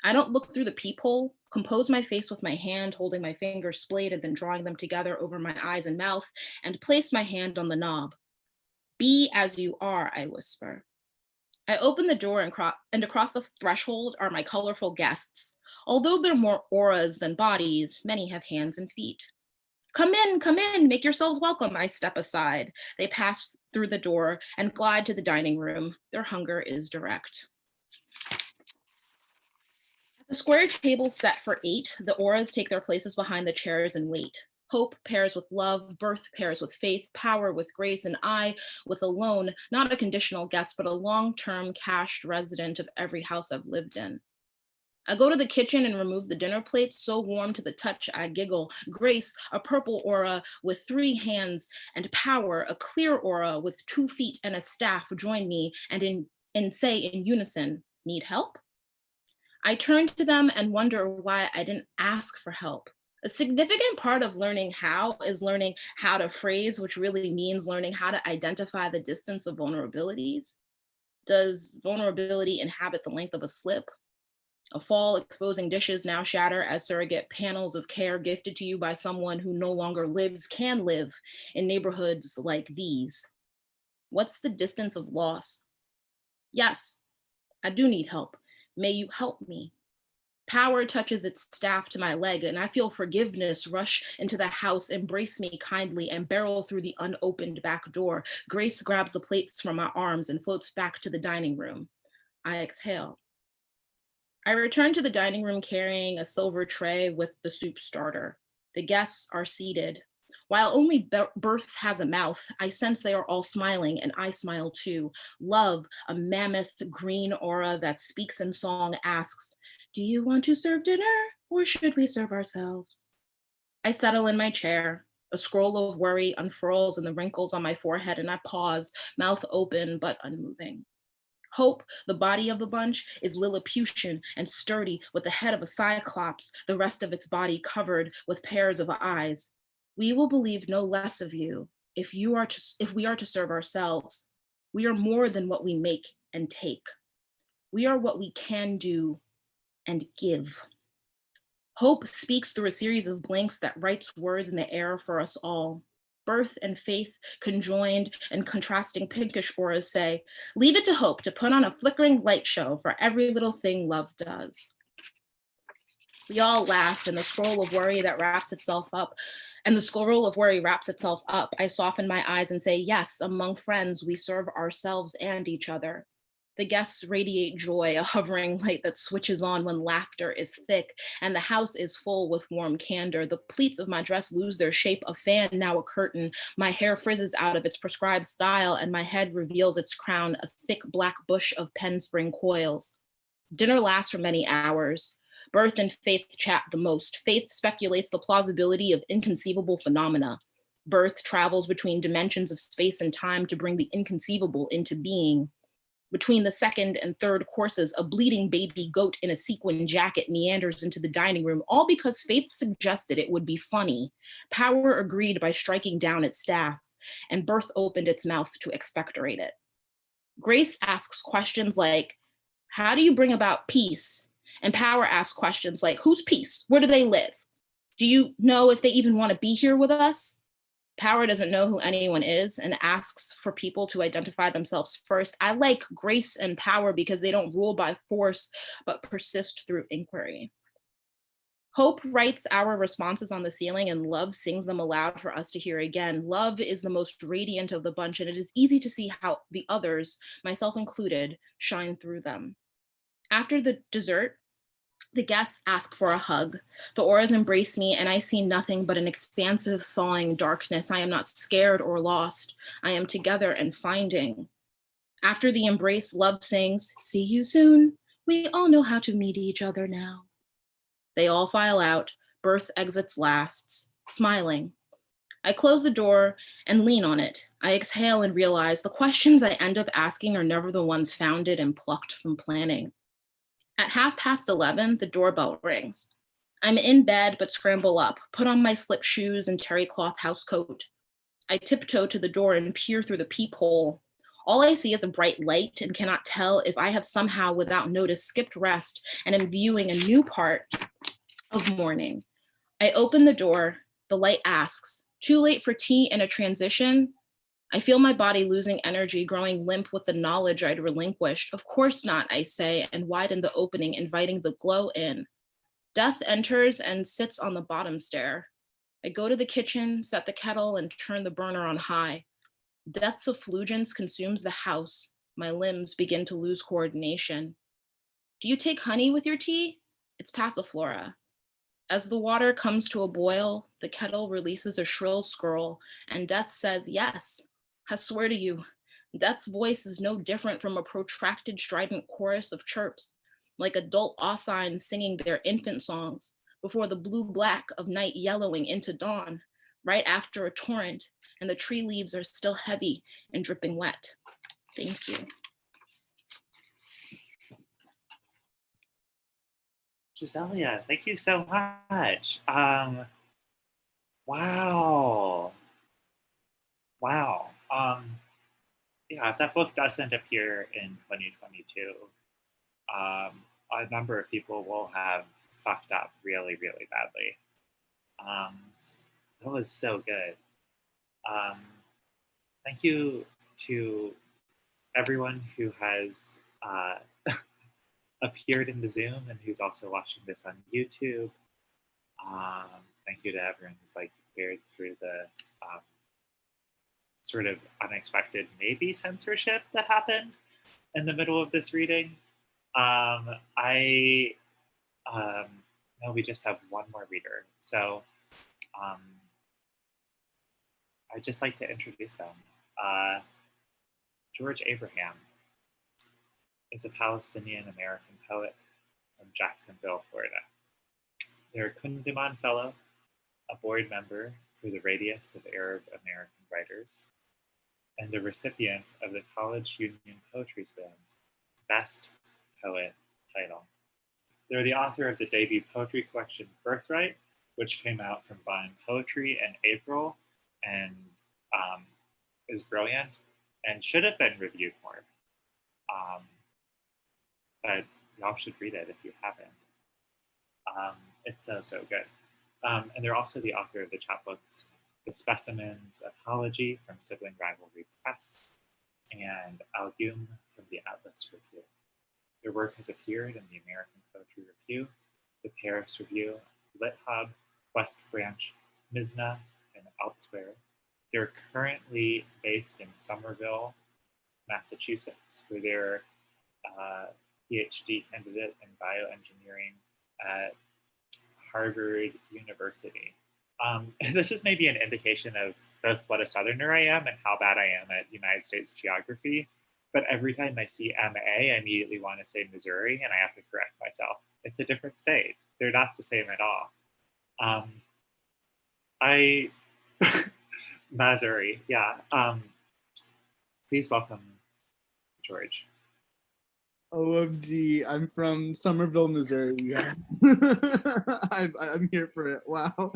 I don't look through the peephole, compose my face with my hand, holding my fingers splayed and then drawing them together over my eyes and mouth, and place my hand on the knob. Be as you are, I whisper. I open the door and across the threshold are my colorful guests. Although they're more auras than bodies, many have hands and feet. Come in, make yourselves welcome. I step aside. They pass through the door and glide to the dining room. Their hunger is direct. The square table set for 8, the auras take their places behind the chairs and wait. Hope pairs with love, birth pairs with faith, power with grace, and I with a lone, not a conditional guest, but a long-term cached resident of every house I've lived in. I go to the kitchen and remove the dinner plate, so warm to the touch I giggle. Grace, a purple aura with 3 hands, and power, a clear aura with 2 feet and a staff, join me and say in unison, need help? I turn to them and wonder why I didn't ask for help. A significant part of learning how is learning how to phrase, which really means learning how to identify the distance of vulnerabilities. Does vulnerability inhabit the length of a slip? A fall exposing dishes now shatter as surrogate panels of care gifted to you by someone who no longer can live in neighborhoods like these. What's the distance of loss? Yes, I do need help. May you help me. Power touches its staff to my leg, and I feel forgiveness rush into the house, embrace me kindly, and barrel through the unopened back door. Grace grabs the plates from my arms and floats back to the dining room. I exhale. I return to the dining room carrying a silver tray with the soup starter. The guests are seated. While only birth has a mouth, I sense they are all smiling, and I smile too. Love, a mammoth green aura that speaks in song, asks, "Do you want to serve dinner, or should we serve ourselves?" I settle in my chair. A scroll of worry unfurls in the wrinkles on my forehead, and I pause, mouth open but unmoving. Hope, the body of the bunch, is Lilliputian and sturdy with the head of a cyclops, the rest of its body covered with pairs of eyes. We will believe no less of you if we are to serve ourselves. We are more than what we make and take. We are what we can do and give. Hope speaks through a series of blanks that writes words in the air for us all. Birth and faith, conjoined and contrasting pinkish auras, say, "Leave it to hope to put on a flickering light show for every little thing love does." We all laugh, and the scroll of worry wraps itself up. I soften my eyes and say, "Yes, among friends, we serve ourselves and each other." The guests radiate joy, a hovering light that switches on when laughter is thick, and the house is full with warm candor. The pleats of my dress lose their shape, a fan now a curtain. My hair frizzes out of its prescribed style, and my head reveals its crown, a thick black bush of penspring coils. Dinner lasts for many hours. Birth and faith chat the most. Faith speculates the plausibility of inconceivable phenomena. Birth travels between dimensions of space and time to bring the inconceivable into being. Between the second and third courses, a bleeding baby goat in a sequin jacket meanders into the dining room, all because Faith suggested it would be funny. Power agreed by striking down its staff, and Birth opened its mouth to expectorate it. Grace asks questions like, "How do you bring about peace?" And Power asks questions like, "Whose peace? Where do they live? Do you know if they even want to be here with us?" Power doesn't know who anyone is and asks for people to identify themselves first. I like Grace and Power because they don't rule by force, but persist through inquiry. Hope writes our responses on the ceiling, and Love sings them aloud for us to hear again. Love is the most radiant of the bunch, and it is easy to see how the others, myself included, shine through them. After the dessert, the guests ask for a hug. The auras embrace me, and I see nothing but an expansive, thawing darkness. I am not scared or lost. I am together and finding. After the embrace, Love sings, "See you soon. We all know how to meet each other now." They all file out. Birth exits last, smiling. I close the door and lean on it. I exhale and realize the questions I end up asking are never the ones founded and plucked from planning. At 11:30, the doorbell rings. I'm in bed, but scramble up, put on my slip shoes and terry cloth housecoat. I tiptoe to the door and peer through the peephole. All I see is a bright light and cannot tell if I have somehow, without notice, skipped rest and am viewing a new part of morning. I open the door. The light asks, "Too late for tea and a transition?" I feel my body losing energy, growing limp with the knowledge I'd relinquished. "Of course not," I say, and widen the opening, inviting the glow in. Death enters and sits on the bottom stair. I go to the kitchen, set the kettle, and turn the burner on high. Death's effulgence consumes the house. My limbs begin to lose coordination. "Do you take honey with your tea?" It's Passiflora. As the water comes to a boil, the kettle releases a shrill skirl, and Death says yes. I swear to you, Death's voice is no different from a protracted strident chorus of chirps, like adult oscines singing their infant songs before the blue-black of night yellowing into dawn, right after a torrent, and the tree leaves are still heavy and dripping wet. Thank you. Joselia, thank you so much. Wow. Wow. Yeah, if that book doesn't appear in 2022, a number of people will have fucked up really, really badly. That was so good. Thank you to everyone who has appeared in the Zoom and who's also watching this on YouTube. Thank you to everyone who's like bared through the sort of unexpected maybe censorship that happened in the middle of this reading. No, we just have one more reader. So I'd just like to introduce them. George Abraham is a Palestinian-American poet from Jacksonville, Florida. They're a Kundiman Fellow, a board member for the Radius of Arab American Writers, and the recipient of the College Union Poetry Slam's Best Poet title. They're the author of the debut poetry collection Birthright, which came out from Vine Poetry in April and is brilliant and should have been reviewed more. But y'all should read it if you haven't. It's so, so good. And they're also the author of the chapbooks The Specimens Apology from Sibling Rivalry Press and Algum from the Atlas Review. Their work has appeared in the American Poetry Review, the Paris Review, Lit Hub, West Branch, Mizna, and elsewhere. They're currently based in Somerville, Massachusetts, where they're PhD candidate in bioengineering at Harvard University. This is maybe an indication of both what a Southerner I am and how bad I am at United States geography. But every time I see MA, I immediately want to say Missouri, and I have to correct myself. It's a different state. They're not the same at all. Missouri, yeah. Please welcome George. OMG, I'm from Somerville, Missouri. Yeah. I'm here for it. Wow.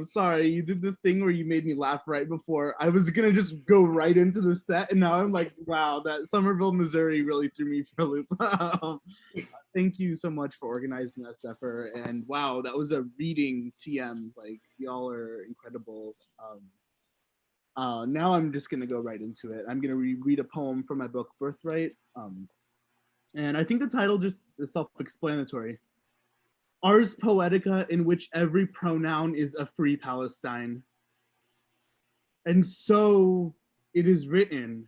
Sorry, you did the thing where you made me laugh right before. I was gonna just go right into the set, and now I'm like, wow, that Somerville, Missouri really threw me for a loop. Thank you so much for organizing us, Zephyr. And wow, that was a reading TM. Like, y'all are incredible. Now I'm just gonna go right into it. I'm gonna read a poem from my book, Birthright. And I think the title just is self-explanatory. Ars Poetica, in which every pronoun is a free Palestine. And so it is written,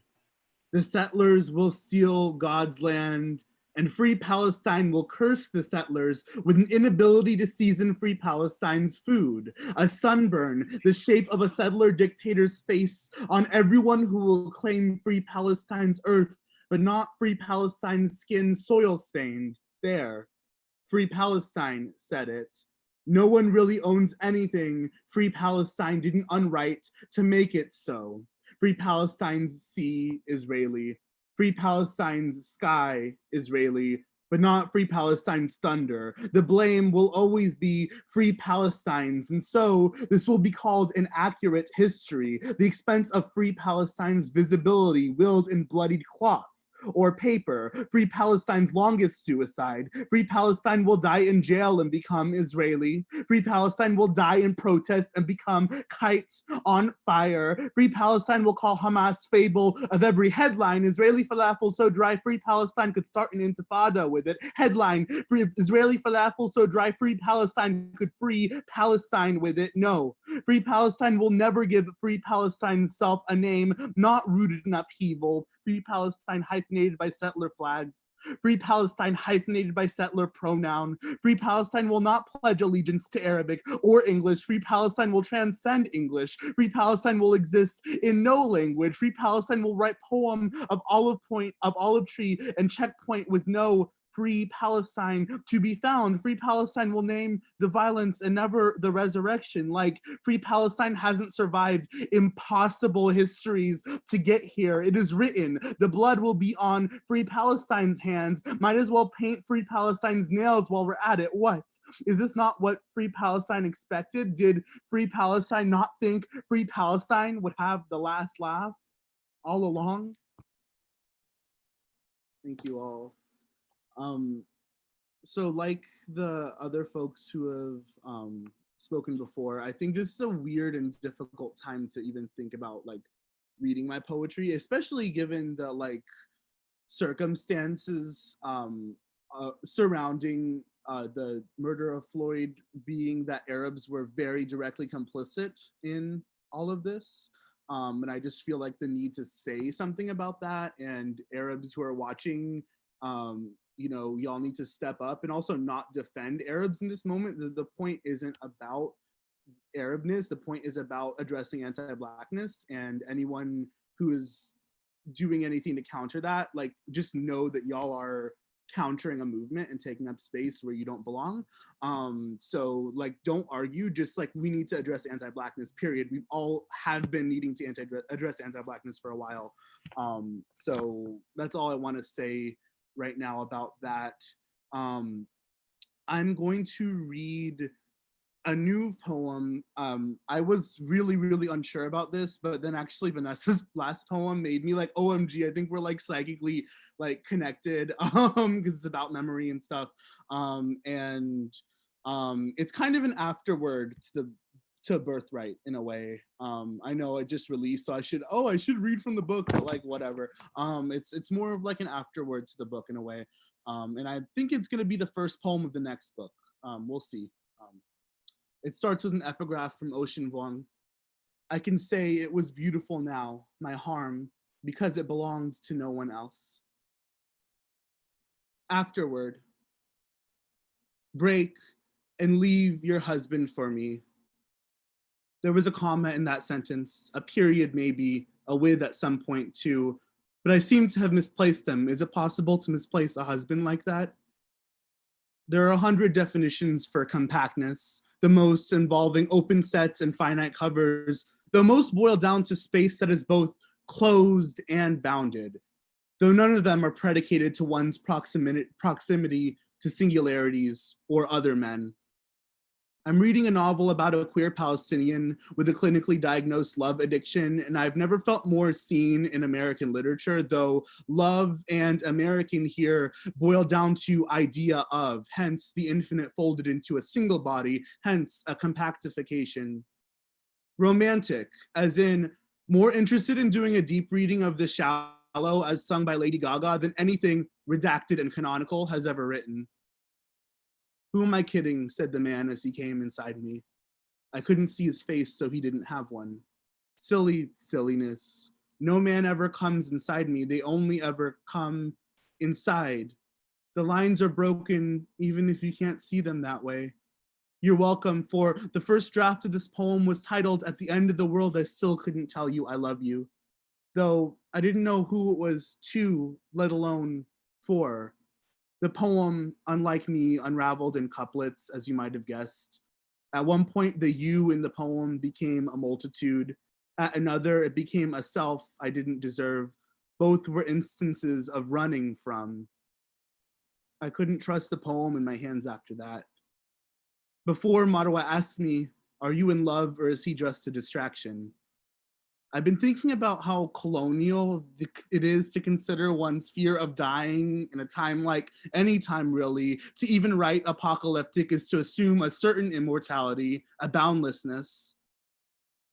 the settlers will steal God's land, and free Palestine will curse the settlers with an inability to season free Palestine's food, a sunburn, the shape of a settler dictator's face on everyone who will claim free Palestine's earth, but not free Palestine's skin soil stained. There, free Palestine said it. No one really owns anything free Palestine didn't unwrite to make it so. Free Palestine's sea, Israeli. Free Palestine's sky, Israeli, but not free Palestine's thunder. The blame will always be free Palestine's, and so this will be called an accurate history, the expense of free Palestine's visibility willed in bloodied cloth or paper. Free Palestine's longest suicide. Free Palestine will die in jail and become Israeli. Free Palestine will die in protest and become kites on fire. Free Palestine will call Hamas fable of every headline. Israeli falafel so dry, free Palestine could start an intifada with it. Headline, free Israeli falafel so dry, free Palestine could free Palestine with it. No, free Palestine will never give free Palestine's self a name not rooted in upheaval. Free Palestine hyphenated by settler flag. Free Palestine hyphenated by settler pronoun. Free Palestine will not pledge allegiance to Arabic or English. Free Palestine will transcend English. Free Palestine will exist in no language. Free Palestine will write poem of olive tree and checkpoint with no free Palestine to be found. Free Palestine will name the violence and never the resurrection. Like free Palestine hasn't survived impossible histories to get here. It is written, the blood will be on free Palestine's hands. Might as well paint free Palestine's nails while we're at it. What? Is this not what free Palestine expected? Did free Palestine not think free Palestine would have the last laugh all along? Thank you all. So like the other folks who have spoken before, I think this is a weird and difficult time to even think about like reading my poetry, especially given the like circumstances surrounding the murder of Floyd being that Arabs were very directly complicit in all of this. And I just feel like the need to say something about that, and Arabs who are watching, y'all need to step up and also not defend Arabs in this moment. The point isn't about Arabness. The point is about addressing anti-Blackness, and anyone who is doing anything to counter that, like, just know that y'all are countering a movement and taking up space where you don't belong. So like, don't argue, just like, we need to address anti-Blackness, period. We all have been needing to address anti-Blackness for a while. So that's all I want to say right now about that. I'm going to read a new poem. I was really, really unsure about this, but then actually Vanessa's last poem made me like, OMG, I think we're like psychically like connected, because it's about memory and stuff. It's kind of an afterword to Birthright in a way. I know I just released, so I should read from the book, but like, whatever. It's more of like an afterword to the book in a way. And I think it's gonna be the first poem of the next book. We'll see. It starts with an epigraph from Ocean Vuong. I can say it was beautiful now, my harm, because it belonged to no one else. Afterward, break and leave your husband for me. There was a comma in that sentence, a period maybe, a with at some point too, but I seem to have misplaced them. Is it possible to misplace a husband like that? There are 100 definitions for compactness, the most involving open sets and finite covers, the most boil down to space that is both closed and bounded, though none of them are predicated to one's proximity to singularities or other men. I'm reading a novel about a queer Palestinian with a clinically diagnosed love addiction, and I've never felt more seen in American literature, though love and American here boil down to idea of, hence the infinite folded into a single body, hence a compactification. Romantic, as in more interested in doing a deep reading of The Shallow as sung by Lady Gaga than anything redacted and canonical has ever written. Who am I kidding, said the man as he came inside me. I couldn't see his face, so he didn't have one. Silly silliness. No man ever comes inside me. They only ever come inside. The lines are broken, even if you can't see them that way. You're welcome, for the first draft of this poem was titled At the End of the World, I Still Couldn't Tell You I Love You, though I didn't know who it was to, let alone for. The poem, unlike me, unraveled in couplets, as you might have guessed. At one point, the you in the poem became a multitude. At another, it became a self I didn't deserve. Both were instances of running from. I couldn't trust the poem in my hands after that. Before, Marwa asked me, are you in love or is he just a distraction? I've been thinking about how colonial it is to consider one's fear of dying in a time like any time really. To even write apocalyptic is to assume a certain immortality, a boundlessness.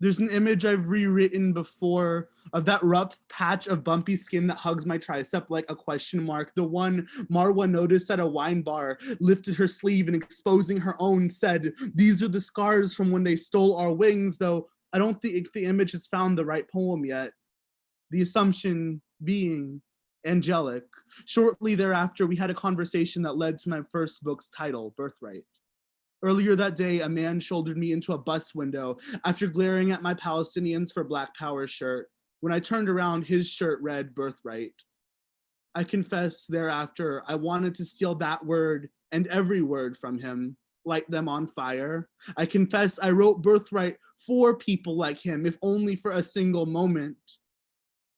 There's an image I've rewritten before of that rough patch of bumpy skin that hugs my tricep like a question mark. The one Marwa noticed at a wine bar, lifted her sleeve and exposing her own said, these are the scars from when they stole our wings, though I don't think the image has found the right poem yet. The assumption being angelic. Shortly thereafter, we had a conversation that led to my first book's title, Birthright. Earlier that day, a man shouldered me into a bus window after glaring at my Palestinians for Black Power shirt. When I turned around, his shirt read Birthright. I confess thereafter, I wanted to steal that word and every word from him, light them on fire. I confess I wrote Birthright for people like him, if only for a single moment.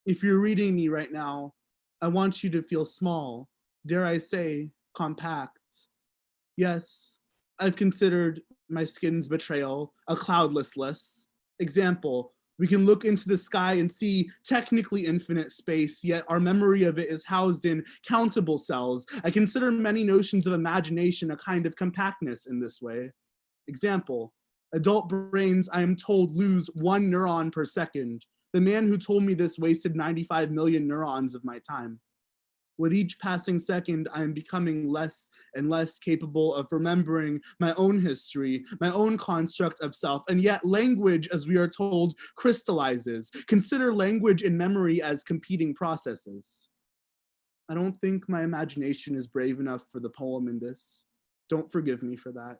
If you're reading me right now, I want you to feel small, dare I say, compact. Yes, I've considered my skin's betrayal a cloudless example. We can look into the sky and see technically infinite space, yet our memory of it is housed in countable cells. I consider many notions of imagination a kind of compactness in this way. Example, adult brains, I am told, lose 1 neuron per second. The man who told me this wasted 95 million neurons of my time. With each passing second, I am becoming less and less capable of remembering my own history, my own construct of self, and yet language, as we are told, crystallizes. Consider language and memory as competing processes. I don't think my imagination is brave enough for the poem in this. Don't forgive me for that.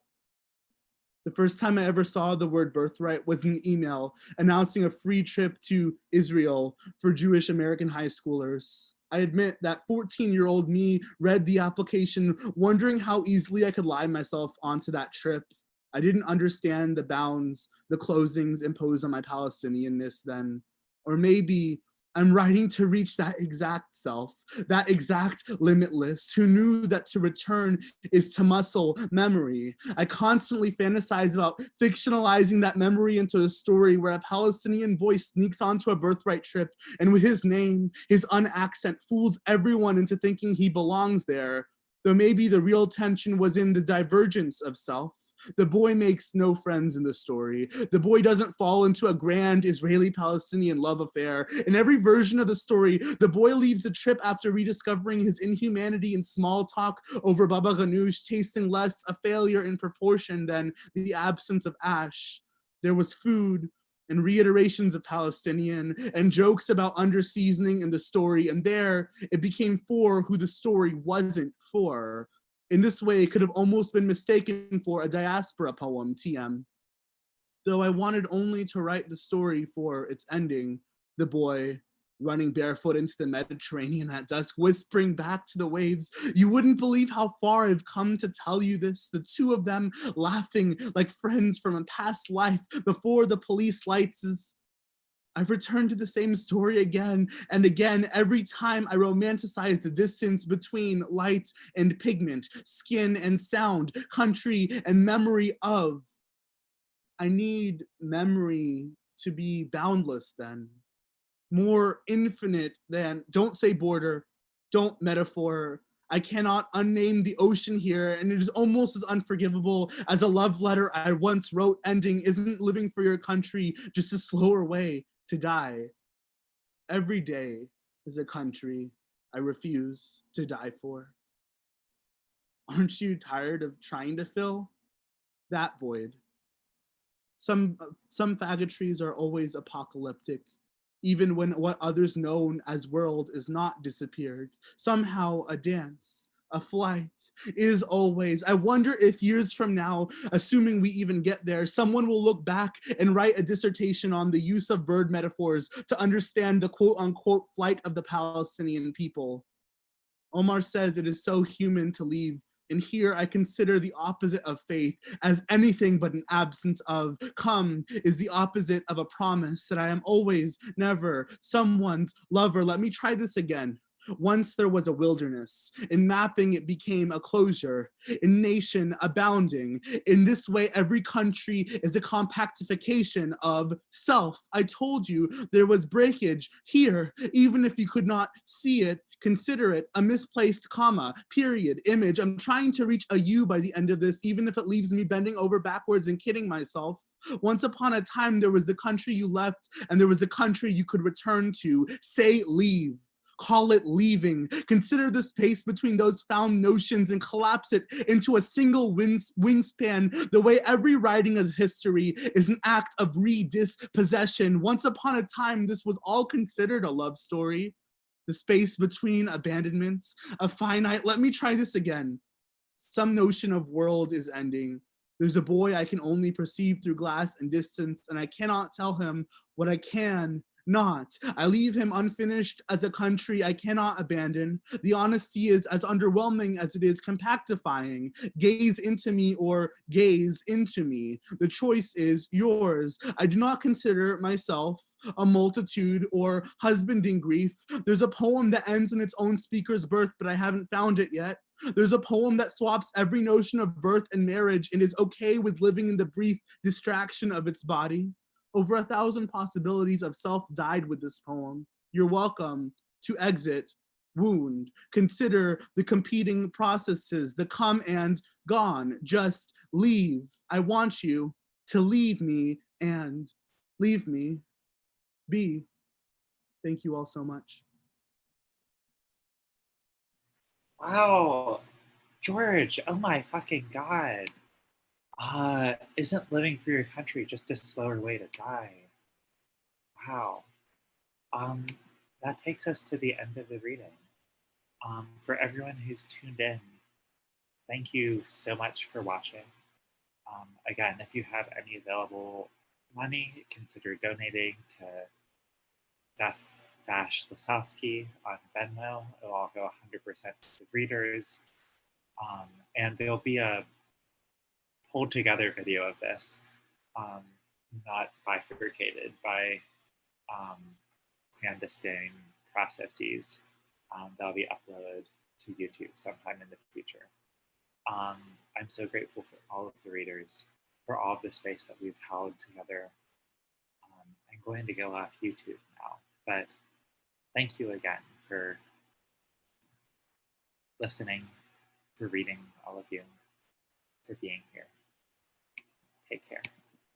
The first time I ever saw the word birthright was an email announcing a free trip to Israel for Jewish American high schoolers. I admit that 14-year-old me read the application wondering how easily I could lie myself onto that trip. I didn't understand the bounds, the closings imposed on my Palestinianness then. Or maybe I'm writing to reach that exact self, that exact limitless, who knew that to return is to muscle memory. I constantly fantasize about fictionalizing that memory into a story where a Palestinian boy sneaks onto a birthright trip and with his name, his unaccent fools everyone into thinking he belongs there. Though maybe the real tension was in the divergence of self. The boy makes no friends in the story. The boy doesn't fall into a grand Israeli-Palestinian love affair. In every version of the story, the boy leaves the trip after rediscovering his inhumanity and small talk over baba ganoush, tasting less a failure in proportion than the absence of ash. There was food and reiterations of Palestinian and jokes about under-seasoning in the story, and there it became for who the story wasn't for. In this way, it could have almost been mistaken for a diaspora poem, TM. Though I wanted only to write the story for its ending, the boy running barefoot into the Mediterranean at dusk, whispering back to the waves, "You wouldn't believe how far I've come to tell you this." The two of them laughing like friends from a past life before the police lights is I've returned to the same story again and again. Every time I romanticize the distance between light and pigment, skin and sound, country and memory of. I need memory to be boundless then, more infinite than, don't say border, don't metaphor. I cannot unname the ocean here, and it is almost as unforgivable as a love letter I once wrote ending, "Isn't living for your country just a slower way to die?" Every day is a country I refuse to die for. Aren't you tired of trying to fill that void? Some faggotries are always apocalyptic, even when what others know as world is not disappeared. Somehow a dance, a flight is always. I wonder if years from now, assuming we even get there, someone will look back and write a dissertation on the use of bird metaphors to understand the quote unquote flight of the Palestinian people. Omar says it is so human to leave. And here I consider the opposite of faith as anything but an absence of. Come is the opposite of a promise that I am always, never, someone's lover. Let me try this again. Once there was a wilderness. In mapping, it became a closure. In nation, abounding. In this way, every country is a compactification of self. I told you there was breakage here, even if you could not see it. Consider it a misplaced comma, period, image. I'm trying to reach a you by the end of this, even if it leaves me bending over backwards and kidding myself. Once upon a time, there was the country you left, and there was the country you could return to. Say leave. Call it leaving. Consider the space between those found notions and collapse it into a single wingspan, the way every writing of history is an act of redispossession. Once upon a time, this was all considered a love story. The space between abandonments, a finite, let me try this again. Some notion of world is ending. There's a boy I can only perceive through glass and distance, and I cannot tell him what I can not. I leave him unfinished as a country I cannot abandon. The honesty is as underwhelming as it is compactifying. Gaze into me or gaze into me. The choice is yours. I do not consider myself a multitude or husbanding grief. There's a poem that ends in its own speaker's birth, but I haven't found it yet. There's a poem that swaps every notion of birth and marriage and is okay with living in the brief distraction of its body. Over 1,000 possibilities of self died with this poem. You're welcome to exit, wound. Consider the competing processes, the come and gone. Just leave. I want you to leave me and leave me be. Thank you all so much. Wow, George, oh my fucking God. Isn't living for your country just a slower way to die? Wow. Um, that takes us to the end of the reading. For everyone who's tuned in, thank you so much for watching. Again, if you have any available money, consider donating to Steph-Lasowski on Venmo. It'll all go 100% to readers. And there'll be a pulled together video of this, not bifurcated by clandestine processes. That'll be uploaded to YouTube sometime in the future. I'm so grateful for all of the readers, for all of the space that we've held together. I'm going to go off YouTube now, but thank you again for listening, for reading, all of you, for being here. Take care.